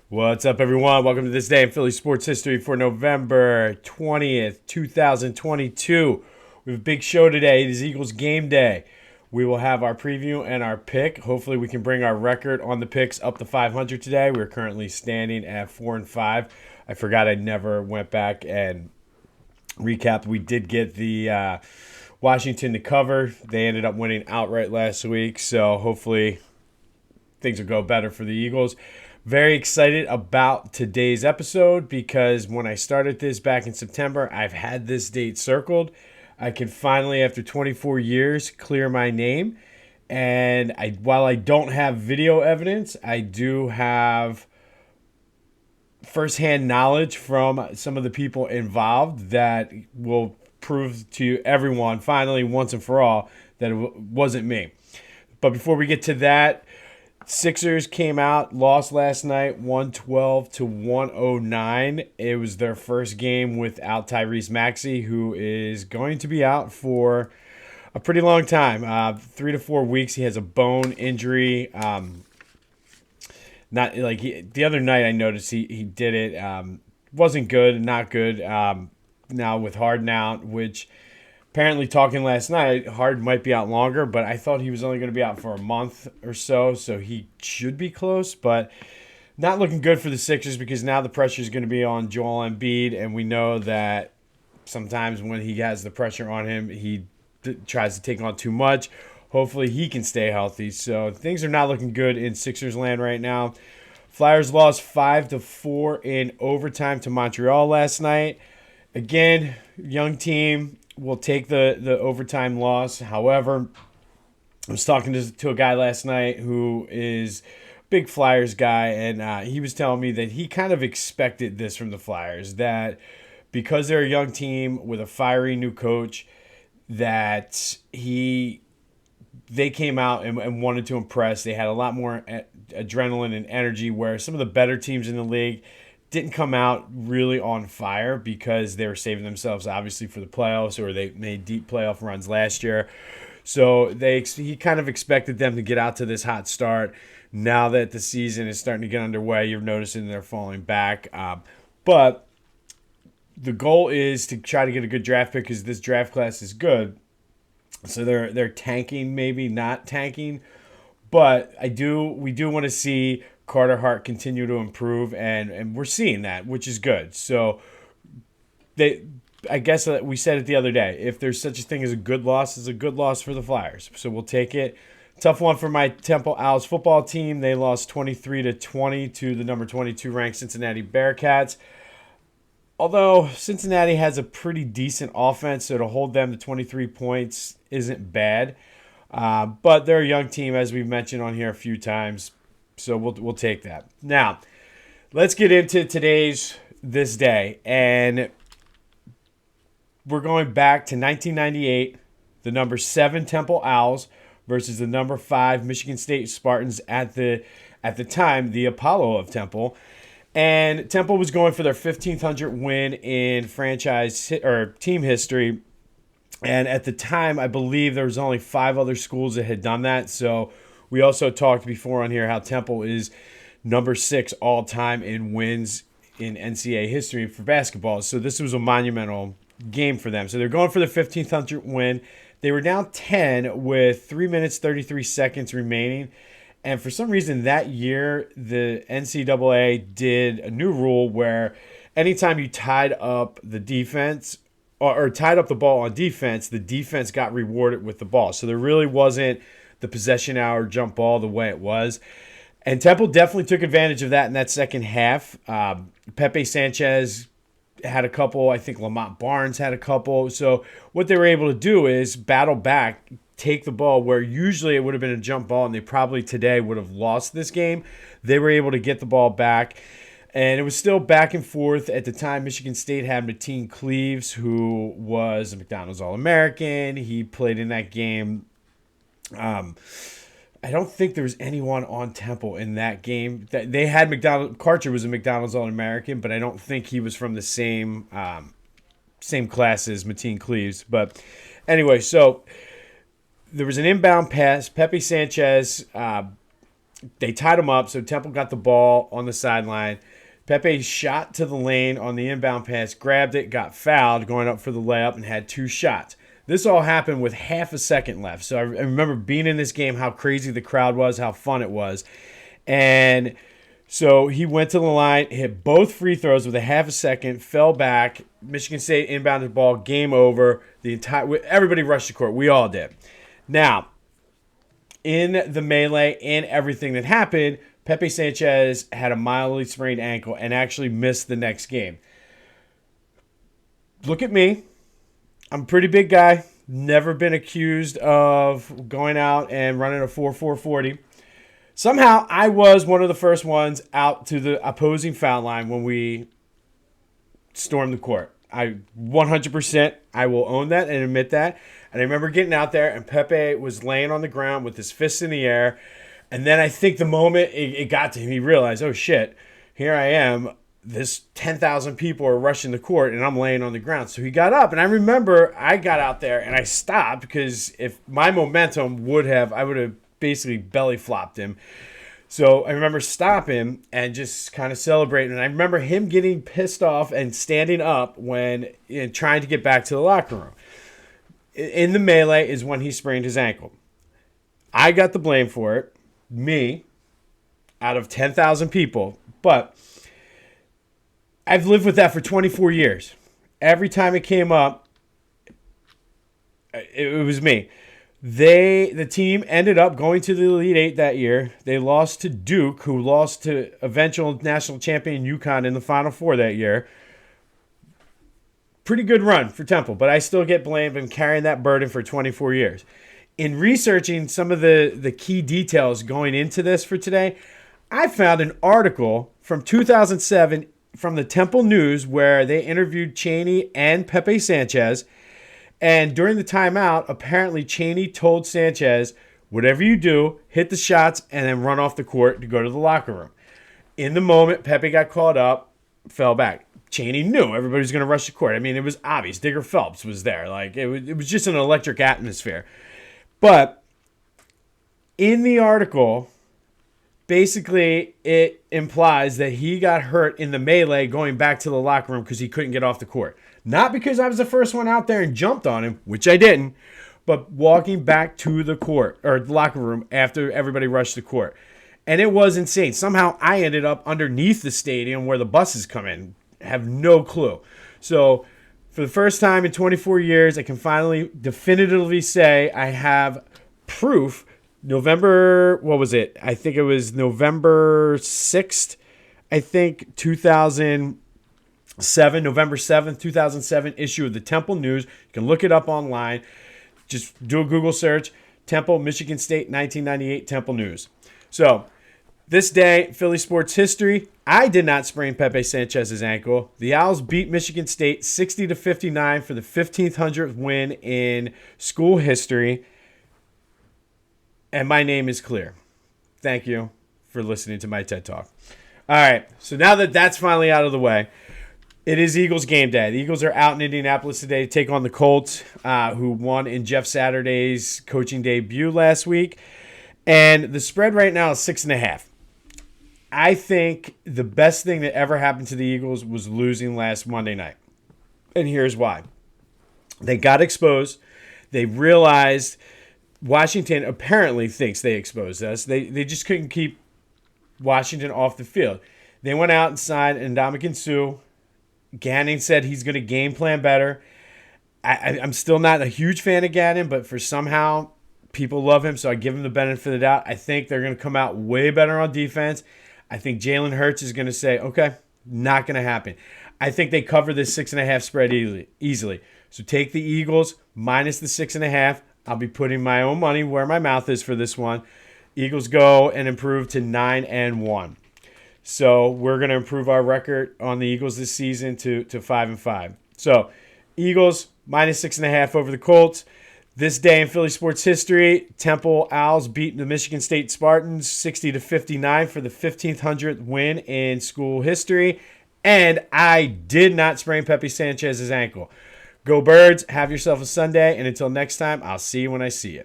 What's up, everyone? Welcome to this day in Philly sports history for November 20th, 2022. We have a big show today. It is Eagles game day. We will have our preview and our pick. Hopefully, we can bring our record on the picks up to 500 today. We're currently standing at 4-5. I forgot I never went back and recapped. We did get the Washington to cover. They ended up winning outright last week, so hopefully things will go better for the Eagles. Very excited about today's episode because when I started this back in September, I've had this date circled. I can finally, after 24 years, clear my name. And while I don't have video evidence, I do have firsthand knowledge from some of the people involved that will prove to everyone, finally, once and for all, that it wasn't me. But before we get to that, Sixers came out, lost last night, 112-109. It was their first game without Tyrese Maxey, who is going to be out for a pretty long time, 3 to 4 weeks. He has a bone injury. Not like the other night, I noticed he did it. Wasn't good, not good. Now with Harden out, which apparently talking last night, Harden might be out longer, but I thought he was only going to be out for a month or so he should be close, but not looking good for the Sixers because now the pressure is going to be on Joel Embiid, and we know that sometimes when he has the pressure on him, he tries to take on too much. Hopefully he can stay healthy, so things are not looking good in Sixers land right now. Flyers lost 5-4 in overtime to Montreal last night. Again, young team. Will take the overtime loss. However, I was talking to a guy last night who is a big Flyers guy, and he was telling me that he kind of expected this from the Flyers, that because they're a young team with a fiery new coach, that they came out and wanted to impress. They had a lot more adrenaline and energy, where some of the better teams in the league didn't come out really on fire because they were saving themselves, obviously, for the playoffs, or they made deep playoff runs last year. So he kind of expected them to get out to this hot start. Now that the season is starting to get underway, you're noticing they're falling back. But the goal is to try to get a good draft pick because this draft class is good. So they're tanking, maybe not tanking. But we do want to see Carter Hart continue to improve, and we're seeing that, which is good. So I guess we said it the other day. If there's such a thing as a good loss, it's a good loss for the Flyers. So we'll take it. Tough one for my Temple Owls football team. They lost 23-20 to the number 22 ranked Cincinnati Bearcats. Although Cincinnati has a pretty decent offense, so to hold them to 23 points isn't bad. But they're a young team, as we've mentioned on here a few times. So we'll take that. Now, let's get into this day. And we're going back to 1998, the number 7 Temple Owls versus the number 5 Michigan State Spartans at the time, the Apollo of Temple. And Temple was going for their 1,500 win in franchise or team history. And at the time, I believe there was only 5 other schools that had done that. So we also talked before on here how Temple is number 6 all time in wins in NCAA history for basketball. So this was a monumental game for them. So they're going for their 1,500 win. They were down 10 with 3 minutes, 33 seconds remaining. And for some reason that year, the NCAA did a new rule where anytime you tied up the defense or tied up the ball on defense, the defense got rewarded with the ball. So there really wasn't the possession hour jump ball the way it was. And Temple definitely took advantage of that in that second half. Pepe Sanchez had a couple. I think Lamont Barnes had a couple. So what they were able to do is battle back, take the ball where usually it would have been a jump ball and they probably today would have lost this game. They were able to get the ball back. And it was still back and forth. At the time, Michigan State had Mateen Cleaves, who was a McDonald's All-American. He played in that game. I don't think there was anyone on Temple in that game. They had Karcher was a McDonald's All-American, but I don't think he was from the same class as Mateen Cleaves. But anyway, so there was an inbound pass. Pepe Sanchez They tied him up, so Temple got the ball on the sideline. Pepe shot to the lane on the inbound pass, grabbed it, got fouled going up for the layup, and had 2 shots. This all happened with half a second left. So I remember being in this game, how crazy the crowd was, how fun it was. And so he went to the line, hit both free throws with a half a second, fell back. Michigan State inbounded the ball, game over. Everybody rushed the court. We all did. Now, in the melee and everything that happened, Pepe Sanchez had a mildly sprained ankle and actually missed the next game. Look at me. I'm a pretty big guy. Never been accused of going out and running a 4.40. Somehow, I was one of the first ones out to the opposing foul line when we stormed the court. I 100%, I will own that and admit that. And I remember getting out there, and Pepe was laying on the ground with his fists in the air. And then I think the moment it got to him, he realized, oh, shit, here I am. This 10,000 people are rushing the court, and I'm laying on the ground. So he got up, and I remember I got out there, and I stopped because if my momentum I would have basically belly flopped him. So I remember stopping and just kind of celebrating. And I remember him getting pissed off and standing up when trying to get back to the locker room. In the melee is when he sprained his ankle. I got the blame for it. Me, out of 10,000 people. But I've lived with that for 24 years. Every time it came up, it was me. The team ended up going to the Elite Eight that year. They lost to Duke, who lost to eventual national champion UConn in the Final Four that year. Pretty good run for Temple, but I still get blamed and carrying that burden for 24 years. In researching some of the key details going into this for today, I found an article from 2007 from the Temple News where they interviewed Chaney and Pepe Sanchez. And during the timeout, apparently Chaney told Sanchez, whatever you do, hit the shots and then run off the court to go to the locker room. In the moment, Pepe got caught up, fell back. Chaney knew everybody was going to rush the court. I mean, it was obvious. Digger Phelps was there. Like it was just an electric atmosphere. But in the article, basically it implies that he got hurt in the melee going back to the locker room because he couldn't get off the court. Not because I was the first one out there and jumped on him, which I didn't, but walking back to the court or the locker room after everybody rushed the court. And it was insane. Somehow I ended up underneath the stadium where the buses come in. I have no clue. So for the first time in 24 years, I can finally definitively say I have proof. November 6th, I think, 2007, November 7th, 2007 issue of the Temple News. You can look it up online. Just do a Google search, Temple, Michigan State, 1998 Temple News. So this day, Philly sports history, I did not sprain Pepe Sanchez's ankle. The Owls beat Michigan State 60-59 for the 1,500th win in school history. And my name is clear. Thank you for listening to my TED Talk. All right, so now that that's finally out of the way, it is Eagles game day. The Eagles are out in Indianapolis today to take on the Colts, who won in Jeff Saturday's coaching debut last week. And the spread right now is 6.5. I think the best thing that ever happened to the Eagles was losing last Monday night. And here's why. They got exposed. They realized Washington apparently thinks they exposed us. They just couldn't keep Washington off the field. They went out and signed Ndamukong Suh. Gannon said he's going to game plan better. I'm still not a huge fan of Gannon, but for somehow people love him, so I give him the benefit of the doubt. I think they're going to come out way better on defense. I think Jalen Hurts is going to say, okay, not going to happen. I think they cover this 6.5 spread easily. So take the Eagles minus the 6.5. I'll be putting my own money where my mouth is for this one. Eagles go and improve to 9-1. So we're going to improve our record on the Eagles this season to 5-5. So Eagles minus 6.5 over the Colts. This day in Philly sports history, Temple Owls beat the Michigan State Spartans 60-59 for the 1,500th win in school history. And I did not sprain Pepe Sanchez's ankle. Go Birds, have yourself a Sunday, and until next time, I'll see you when I see you.